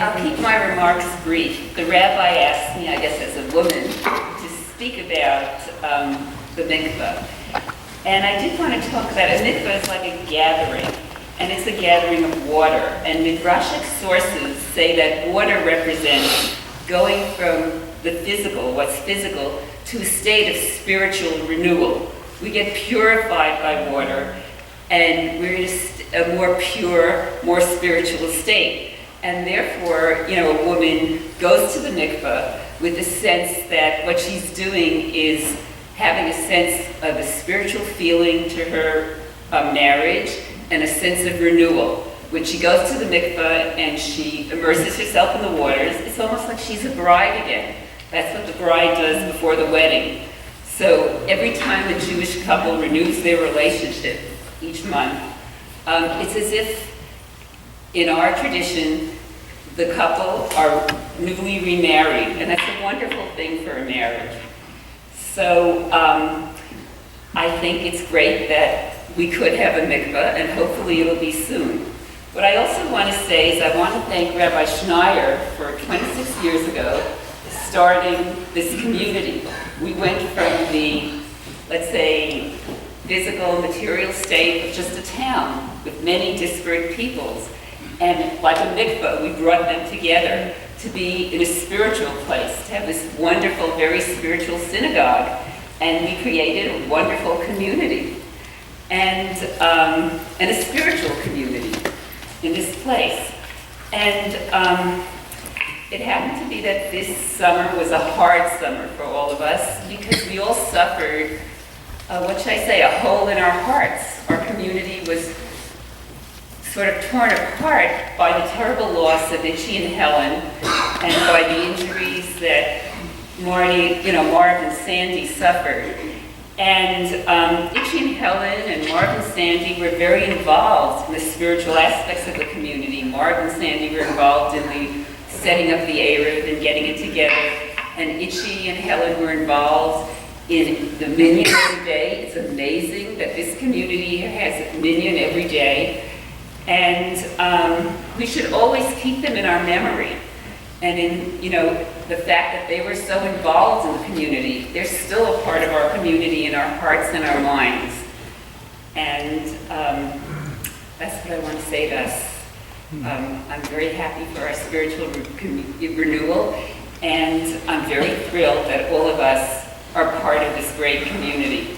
I'll keep my remarks brief. The rabbi asked me, I guess as a woman, to speak about the mikvah. And I did want to talk about it. A mikvah is like a gathering, and it's a gathering of water. And Midrashic sources say that water represents going from the physical, what's physical, to a state of spiritual renewal. We get purified by water, and we're in a more pure, more spiritual state. And therefore, a woman goes to the mikvah with the sense that what she's doing is having a sense of a spiritual feeling to her marriage and a sense of renewal. When she goes to the mikvah and she immerses herself in the waters, it's almost like she's a bride again. That's what the bride does before the wedding. So every time a Jewish couple renews their relationship each month, it's as if in our tradition, the couple are newly remarried, and that's a wonderful thing for a marriage. So I think it's great that we could have a mikvah, and hopefully it'll be soon. What I also want to say is I want to thank Rabbi Schneier for 26 years ago starting this community. We went from the, let's say, physical, material state of just a town with many disparate peoples. And like a mikvah, we brought them together to be in a spiritual place, to have this wonderful, very spiritual synagogue. And we created a wonderful community and a spiritual community in this place. And it happened to be that this summer was a hard summer for all of us because we all suffered, what should I say, a hole in our hearts. Our community was sort of torn apart by the terrible loss of Itchy and Helen and by the injuries that Marv and Sandy suffered. And Itchy and Helen and Marv and Sandy were very involved in the spiritual aspects of the community. Marv and Sandy were involved in the setting up the Erev and getting it together. And Itchy and Helen were involved in the minyan every day. It's amazing that this community has a minyan every day. And we should always keep them in our memory. And in, the fact that they were so involved in the community, they're still a part of our community in our hearts and our minds. And that's what I want to say to us. I'm very happy for our spiritual renewal, and I'm very thrilled that all of us are part of this great community.